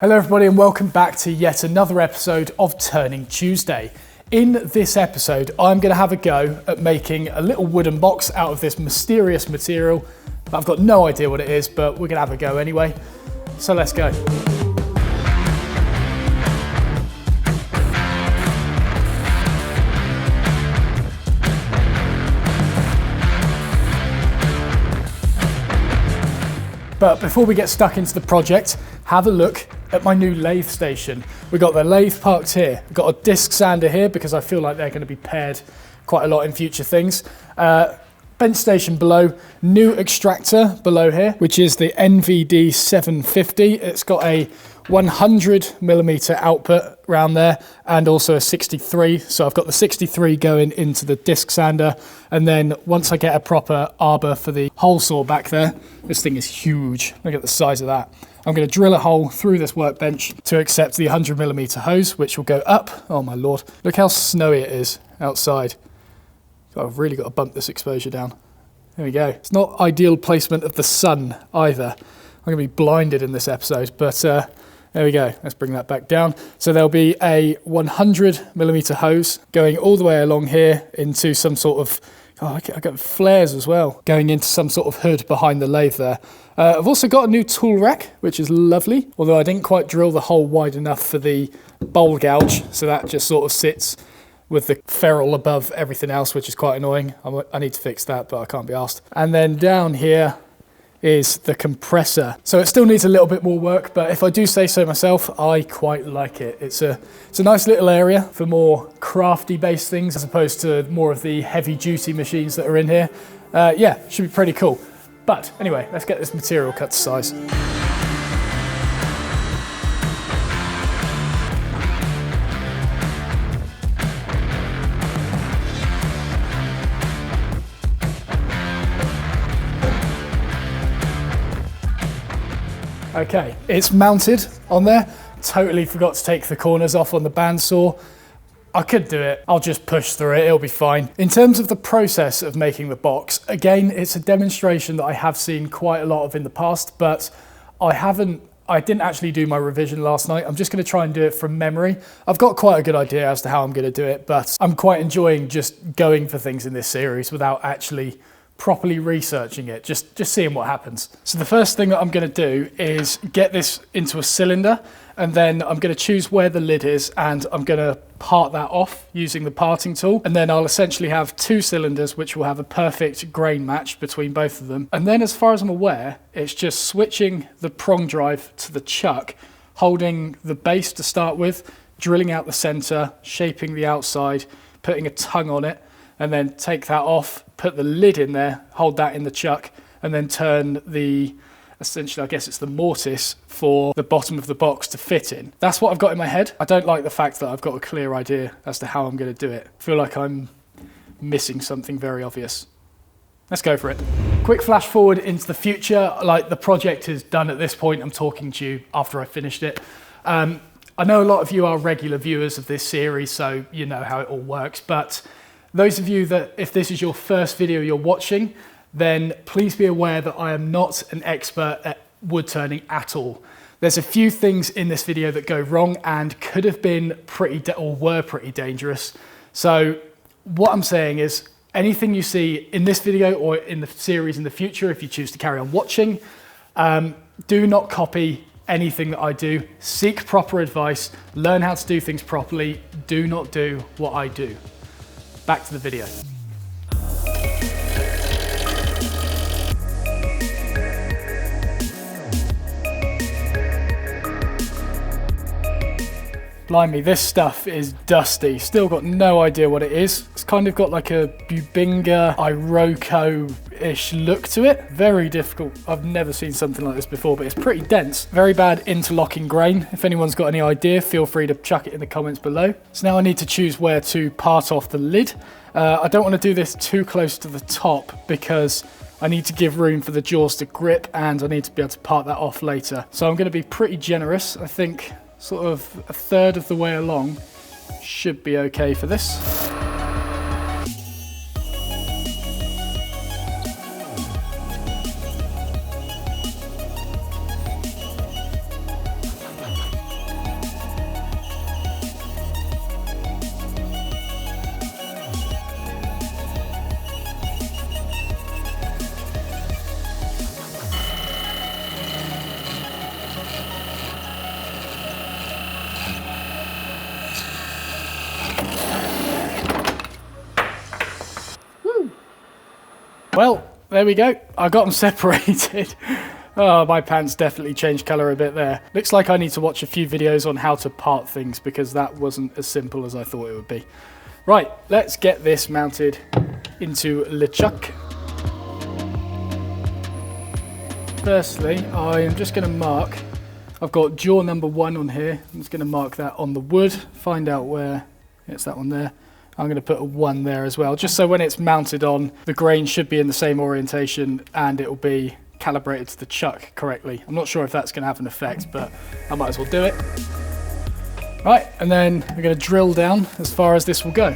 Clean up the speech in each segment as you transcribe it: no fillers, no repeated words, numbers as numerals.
Hello everybody and welcome back to yet another episode of Turning Tuesday. In this episode I'm going to have a go at making a little wooden box out of this mysterious material. I've got no idea what it is, but we're going to have a go anyway. So let's go. But before we get stuck into the project, have a look at my new lathe station. We've got the lathe parked here. We've got a disc sander here because I feel like they're going to be paired quite a lot in future things. Bench station below, new extractor below here, which is the NVD 750. It's got a 100mm output around there and also a 63. So I've got the 63 going into the disc sander. And then once I get a proper arbor for the hole saw back there, this thing is huge. Look at the size of that. I'm going to drill a hole through this workbench to accept the 100mm hose, which will go up. Oh my Lord. Look how snowy it is outside. I've really got to bump this exposure down. There we go. It's not ideal placement of the sun either. I'm going to be blinded in this episode, but there we go. Let's bring that back down. So there'll be a 100mm hose going all the way along here into some sort of, I got flares as well, going into some sort of hood behind the lathe there. I've also got a new tool rack, which is lovely, although I didn't quite drill the hole wide enough for the bowl gouge, so that just sort of sits with the ferrule above everything else, which is quite annoying. I need to fix that, but I can't be asked. And then down here is the compressor. So it still needs a little bit more work, but if I do say so myself, I quite like it. It's a nice little area for more crafty based things as opposed to more of the heavy duty machines that are in here. Yeah, should be pretty cool. But anyway, let's get this material cut to size. Okay, it's mounted on there. Totally forgot to take the corners off on the bandsaw. I could do it. I'll just push through it. It'll be fine. In terms of the process of making the box, again, it's a demonstration that I have seen quite a lot of in the past, but I didn't actually do my revision last night. I'm just going to try and do it from memory. I've got quite a good idea as to how I'm going to do it, but I'm quite enjoying just going for things in this series without actually properly researching it, just seeing what happens. So the first thing that I'm going to do is get this into a cylinder, and then I'm going to choose where the lid is and I'm going to part that off using the parting tool, and then I'll essentially have two cylinders which will have a perfect grain match between both of them. And then as far as I'm aware, it's just switching the prong drive to the chuck, holding the base to start with, drilling out the center, shaping the outside, putting a tongue on it, and then take that off, put the lid in there, hold that in the chuck, and then turn the, essentially I guess it's the mortise for the bottom of the box to fit in. That's what I've got in my head. I don't like the fact that I've got a clear idea as to how I'm going to do it. I feel like I'm missing something very obvious. Let's go for it. Quick flash forward into the future. Like, the project is done at this point. I'm talking to you after I finished it. I know a lot of you are regular viewers of this series, so you know how it all works, but those of you that, if this is your first video you're watching, then please be aware that I am not an expert at wood turning at all. There's a few things in this video that go wrong and could have been were pretty dangerous. So what I'm saying is, anything you see in this video or in the series in the future, if you choose to carry on watching, do not copy anything that I do. Seek proper advice, learn how to do things properly. Do not do what I do. Back to the video. Blimey, this stuff is dusty. Still got no idea what it is. It's kind of got like a Bubinga Iroko-ish look to it. Very difficult. I've never seen something like this before, but it's pretty dense. Very bad interlocking grain. If anyone's got any idea, feel free to chuck it in the comments below. So now I need to choose where to part off the lid. I don't want to do this too close to the top because I need to give room for the jaws to grip, and I need to be able to part that off later. So I'm going to be pretty generous. I think sort of a third of the way along should be okay for this. Well, there we go. I got them separated. Oh, my pants definitely changed colour a bit there. Looks like I need to watch a few videos on how to part things because that wasn't as simple as I thought it would be. Right, let's get this mounted into the chuck. Firstly, I am just going to mark, I've got jaw number 1 on here. I'm just going to mark that on the wood, find out where, it's that one there. I'm going to put a 1 there as well, just so when it's mounted on, the grain should be in the same orientation and it will be calibrated to the chuck correctly. I'm not sure if that's going to have an effect, but I might as well do it. Right, and then we're going to drill down as far as this will go.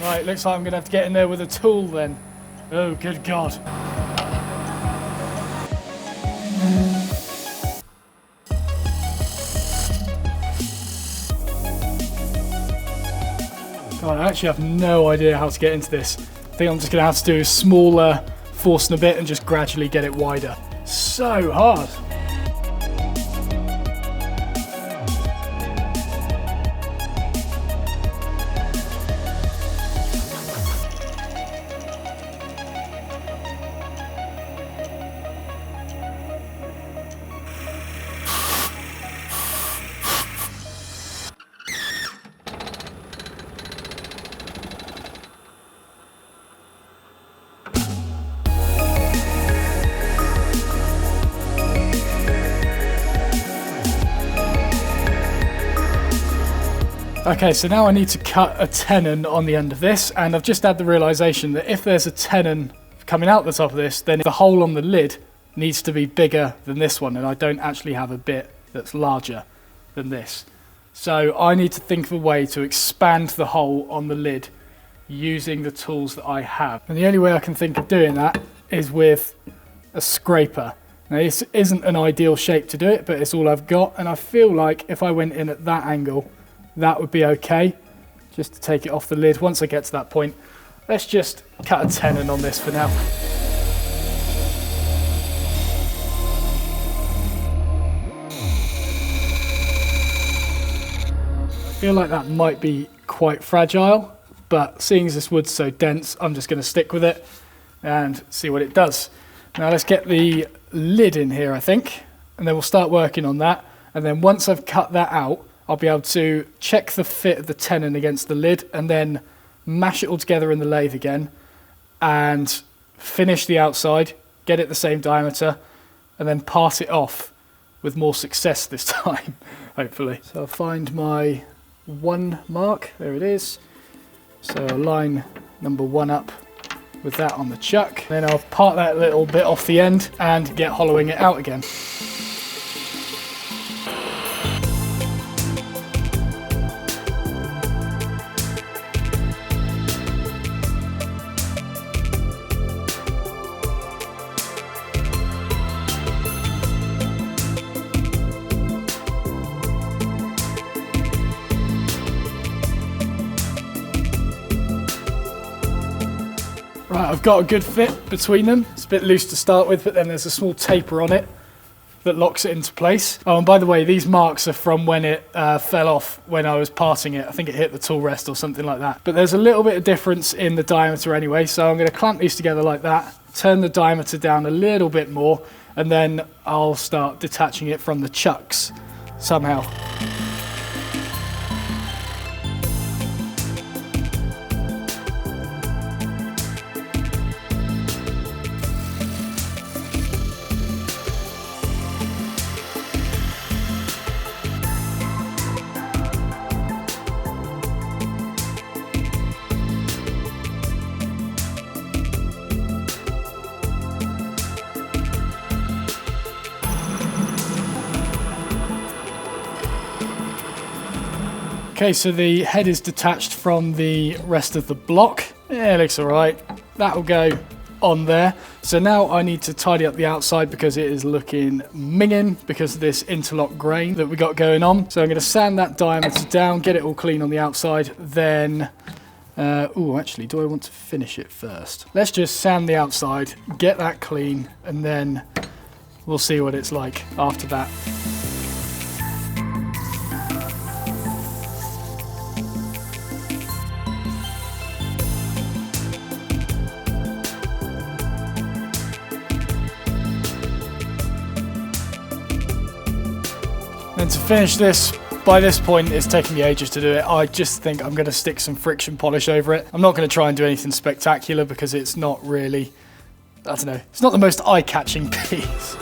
Right, looks like I'm going to have to get in there with a tool then. Oh, good God. God, I actually have no idea how to get into this. I think I'm just going to have to do a smaller forcing a bit and just gradually get it wider. So hard. Okay, so now I need to cut a tenon on the end of this, and I've just had the realization that if there's a tenon coming out the top of this, then the hole on the lid needs to be bigger than this one, and I don't actually have a bit that's larger than this. So I need to think of a way to expand the hole on the lid using the tools that I have. And the only way I can think of doing that is with a scraper. Now this isn't an ideal shape to do it, but it's all I've got, and I feel like if I went in at that angle, that would be okay, just to take it off the lid. Once I get to that point, let's just cut a tenon on this for now. I feel like that might be quite fragile, but seeing as this wood's so dense, I'm just going to stick with it and see what it does. Now let's get the lid in here, I think, and then we'll start working on that. And then once I've cut that out, I'll be able to check the fit of the tenon against the lid and then mash it all together in the lathe again and finish the outside, get it the same diameter, and then pass it off with more success this time, hopefully. So I'll find my 1 mark, there it is. So I'll line number 1 up with that on the chuck. Then I'll part that little bit off the end and get hollowing it out again. Right, I've got a good fit between them. It's a bit loose to start with, but then there's a small taper on it that locks it into place. Oh, and by the way, these marks are from when it fell off when I was parting it. I think it hit the tool rest or something like that. But there's a little bit of difference in the diameter anyway, so I'm going to clamp these together like that, turn the diameter down a little bit more, and then I'll start detaching it from the chucks somehow. Okay, so the head is detached from the rest of the block. Yeah, it looks all right. That will go on there. So now I need to tidy up the outside because it is looking minging because of this interlock grain that we got going on. So I'm going to sand that diameter down, get it all clean on the outside, then Oh, actually, do I want to finish it first? Let's just sand the outside, get that clean, and then we'll see what it's like after that. And to finish this, by this point it's taking me ages to do it. I just think I'm going to stick some friction polish over it. I'm not going to try and do anything spectacular because it's not really, I don't know, it's not the most eye-catching piece.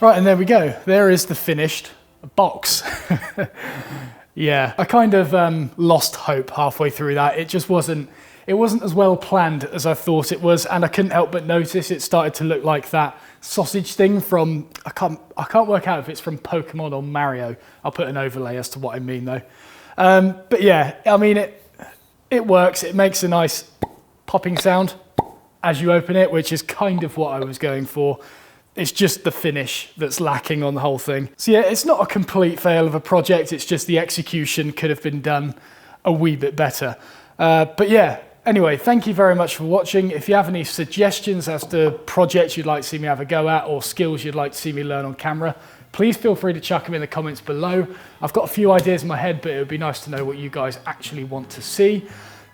Right, and there we go. There is the finished box. Yeah, I kind of lost hope halfway through that. It just wasn't as well planned as I thought it was, and I couldn't help but notice it started to look like that sausage thing from, I can't work out if it's from Pokemon or Mario. I'll put an overlay as to what I mean though. But yeah, I mean, it works. It makes a nice popping sound as you open it, which is kind of what I was going for. It's just the finish that's lacking on the whole thing. So yeah, it's not a complete fail of a project, it's just the execution could have been done a wee bit better. But yeah, anyway, thank you very much for watching. If you have any suggestions as to projects you'd like to see me have a go at or skills you'd like to see me learn on camera, please feel free to chuck them in the comments below. I've got a few ideas in my head, but it would be nice to know what you guys actually want to see.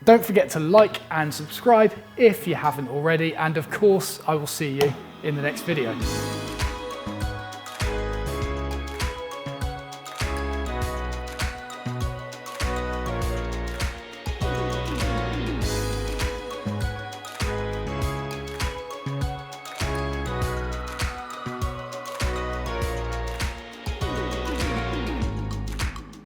Don't forget to like and subscribe if you haven't already, and of course, I will see you in the next video.